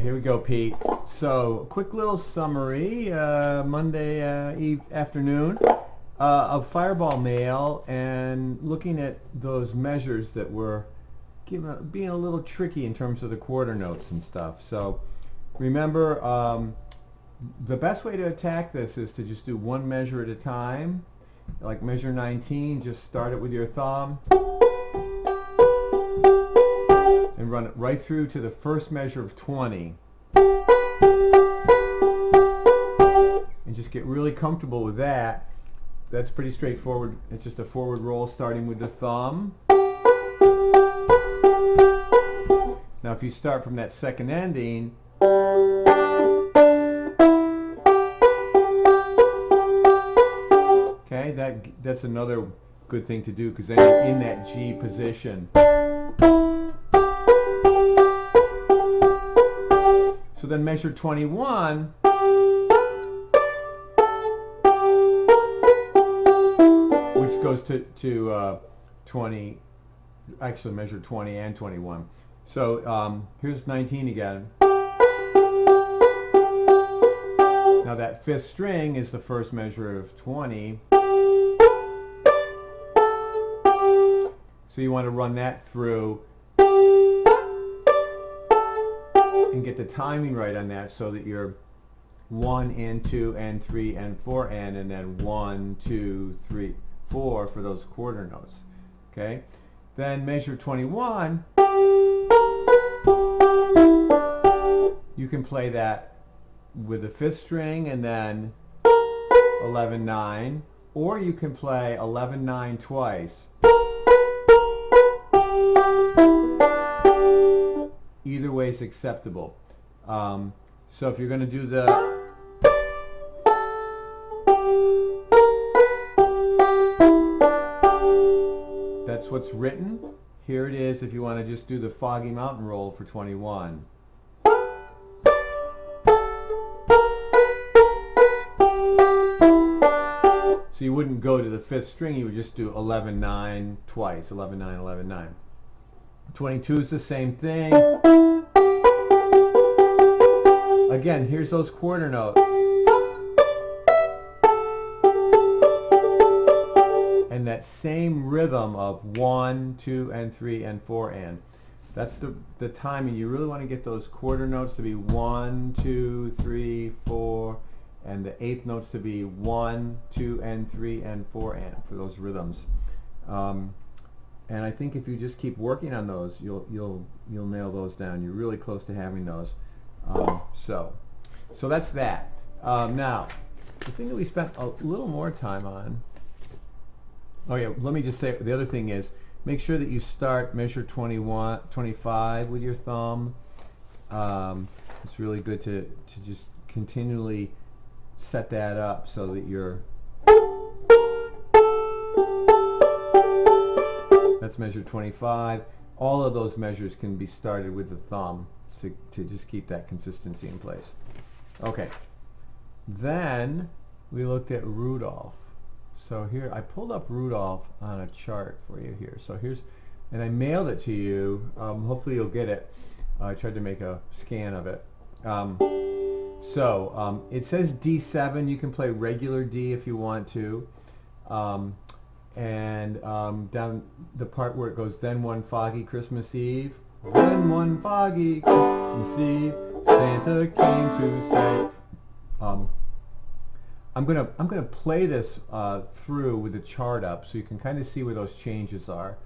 Okay, here we go, Pete. So, quick little summary, Monday afternoon of Fireball Mail, and looking at those measures that were being a little tricky in terms of the quarter notes and stuff. So, remember, the best way to attack this is to just do one measure at a time. Like measure 19, just start it with your thumb and run it right through to the first measure of 20. And just get really comfortable with that. That's pretty straightforward. It's just a forward roll starting with the thumb. Now if you start from that second ending, okay, that's another good thing to do, because then you're in that G position. So then measure 21, which goes to 20, actually measure 20 and 21. So here's 19 again. Now that fifth string is the first measure of 20. So you want to run that through and get the timing right on that, so that you're 1 and 2 and 3 and 4 and then 1, 2, 3, 4 for those quarter notes. Okay? Then measure 21, you can play that with the fifth string and then 11-9, or you can play 11-9 twice. Either way is acceptable. So if you're going to do that's what's written. Here it is if you want to just do the Foggy Mountain roll for 21. So you wouldn't go to the fifth string, you would just do 11-9 twice, 11-9, 11-9. 22 is the same thing. Again, here's those quarter notes. And that same rhythm of 1, 2, and 3, and 4, and. That's the timing. You really want to get those quarter notes to be 1, 2, 3, 4, and the eighth notes to be 1, 2, and 3, and 4, and for those rhythms. And I think if you just keep working on those, you'll nail those down. You're really close to having those. So that's that. Now, the thing that we spent a little more time on. Oh yeah, let me just say the other thing is, make sure that you start measure 21, 25 with your thumb. It's really good to just continually set that up so that you're. That's measure 25. All of those measures can be started with the thumb to just keep that consistency in place. Okay. Then we looked at Rudolf. So here, I pulled up Rudolf on a chart for you here. So here's, and I mailed it to you. Hopefully you'll get it. I tried to make a scan of it. It says D7. You can play regular D if you want to. Down the part where it goes, then one foggy Christmas Eve, then one foggy Christmas Eve, Santa came to say. I'm gonna play this through with the chart up, so you can kind of see where those changes are,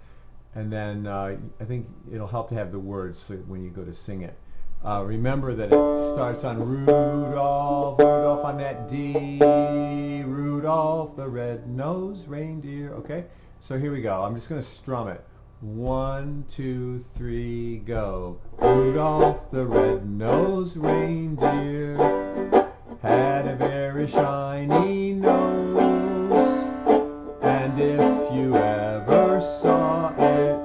and then I think it'll help to have the words so when you go to sing it. Remember that it starts on Rudolph, Rudolph on that D, Rudolph the red-nosed reindeer. Okay, so here we go. I'm just going to strum it. 1, 2, 3, go. Rudolph the red-nosed reindeer had a very shiny nose, and if you ever saw it,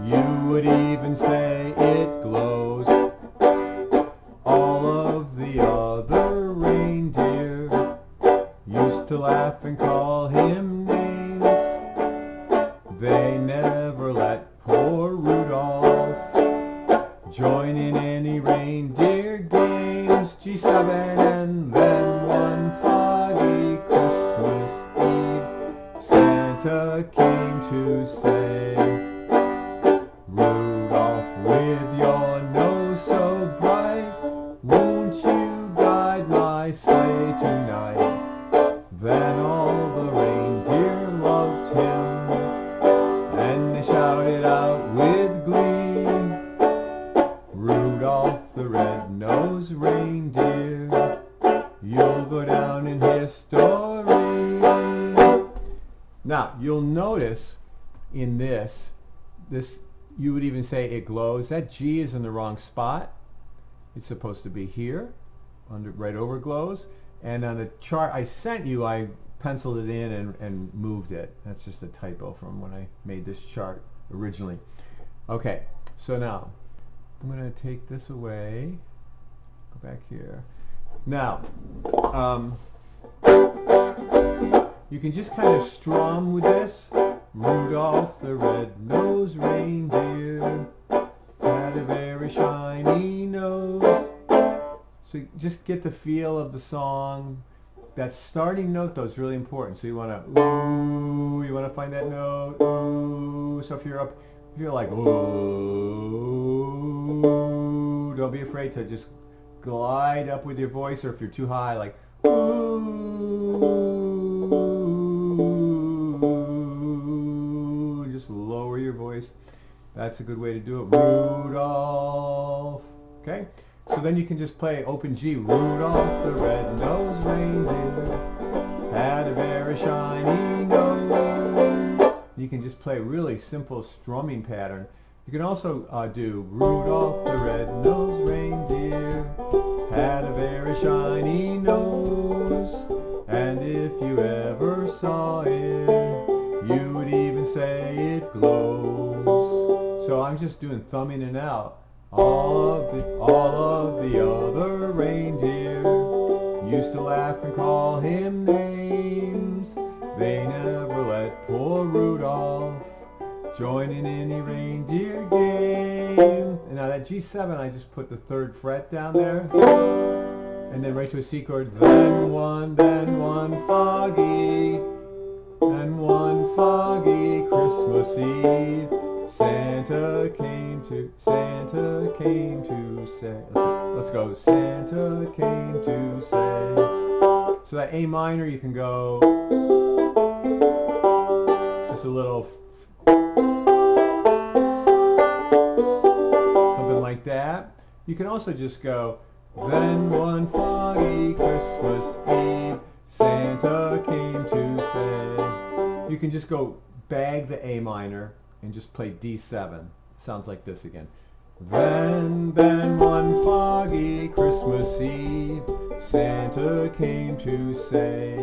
you would even say it glows. All of the other reindeer used to laugh and call him names. They never let poor Rudolph join in any reindeer notice in this, you would even say it glows. That G is in the wrong spot. It's supposed to be here, right over glows. And on the chart I sent you, I penciled it in and moved it. That's just a typo from when I made this chart originally. Okay, so now I'm going to take this away. Go back here. Now, you can just kind of strum with this. Rudolph the red-nosed reindeer had a very shiny nose. So you just get the feel of the song. That starting note though is really important. So you want to ooh, you want to find that note. Ooh. So if you're like ooh, don't be afraid to just glide up with your voice, or if you're too high, like ooh, just lower your voice. That's a good way to do it. Rudolph. Okay? So then you can just play open G. Rudolph the red-nosed reindeer had a very shiny nose. You can just play a really simple strumming pattern. You can also do Rudolph the red-nosed reindeer had a very shiny nose, and if you ever saw it, you would even say it glows. So I'm just doing thumbing it out. All of the other reindeer used to laugh and call him names. They never let poor Rudolph join in any reindeer game. And now that G7, I just put the 3rd fret down there, and then right to a C chord. Then one foggy Christmas Eve, Santa came to say. Let's go. Santa came to say. So that A minor, you can go just a little something like that. You can also just go, then one foggy Christmas Eve, Santa came to say. You can just go bag the A minor and just play D7. Sounds like this again. Then one foggy Christmas Eve, Santa came to say,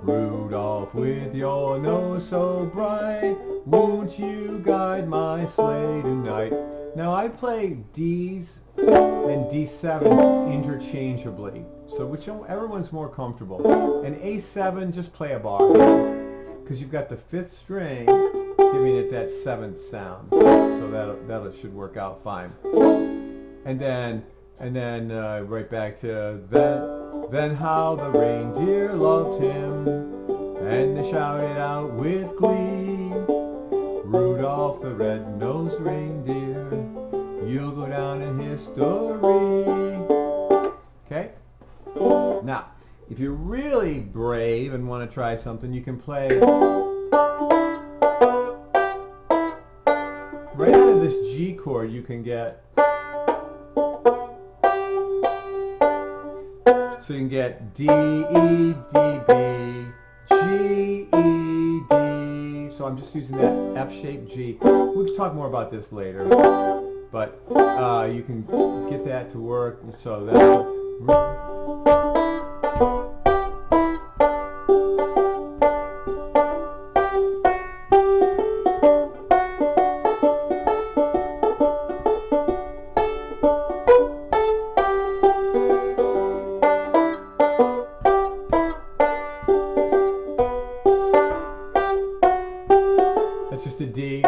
Rudolph, with your nose so bright, won't you guide my sleigh tonight? Now I play D's and D7s interchangeably, so whichever one's more comfortable. And A7, just play a bar, because you've got the 5th string giving it that 7th sound, so that should work out fine. And then right back to then how the reindeer loved him, and they shouted out with glee, Rudolph the red-nosed reindeer, you'll go down in history. Okay? Now, if you're really brave and want to try something, you can play right out of this G chord. You can get, so you can get D, E, D, B, G, E, D. So I'm just using that F-shaped G. We can talk more about this later, but you can get that to work. So that's just a D.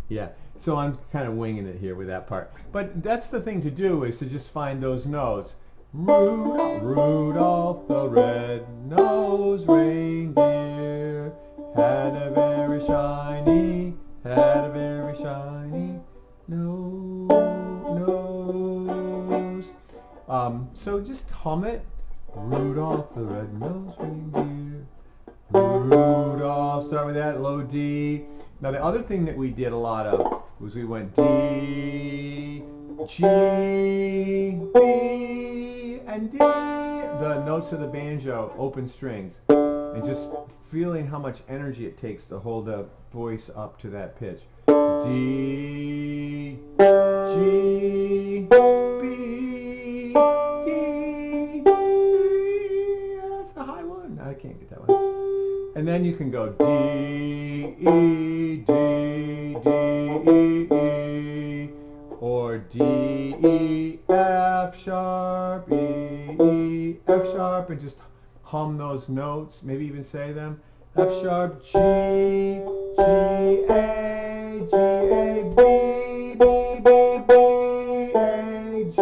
Yeah, so I'm kind of winging it here with that part. But that's the thing to do, is to just find those notes. Rudolph the red-nosed reindeer had a very shiny nose. hum it. Rudolph the red-nosed reindeer. Rudolph, start with that, low D. Now the other thing that we did a lot of was we went D, G, B, and D. The notes of the banjo, open strings. And just feeling how much energy it takes to hold the voice up to that pitch. D, G, B, D, B. That's the high one. I can't get that one. And then you can go D, E, D, D, E, E, or D, E, F sharp, E, E, F sharp, and just hum those notes, maybe even say them. F sharp, G, G, A, G, A, B, B, B, B, A, G,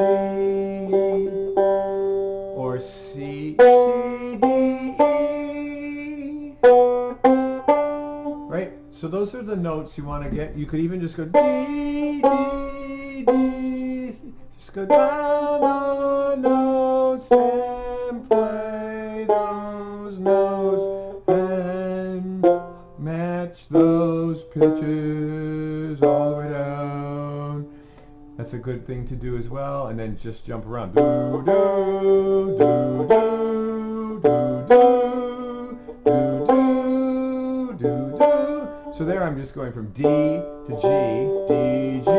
or C, C, D, E. Right? So those are the notes you want to get. You could even just go D, D, D. Just go down the notes and play those notes and match those pitches all the way down. That's a good thing to do as well. And then just jump around. Do, do, do, do, do, do, do, do, do, do. So there I'm just going from D to G, D, G.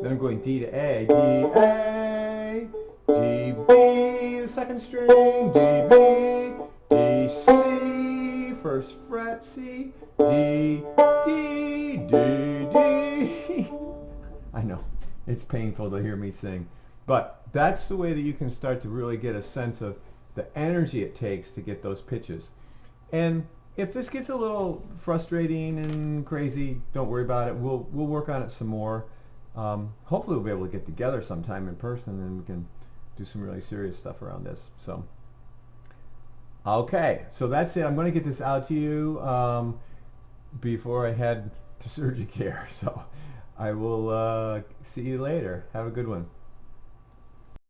Then I'm going D to A, D, A, D, B, the second string, D, B, D, C, first fret, C, D, D, D, D. I know, it's painful to hear me sing, but that's the way that you can start to really get a sense of the energy it takes to get those pitches. And if this gets a little frustrating and crazy, don't worry about it. We'll work on it some more. Hopefully we'll be able to get together sometime in person and we can do some really serious stuff around this. So, okay, so that's it. I'm going to get this out to you before I head to surgery care. So I will see you later. Have a good one.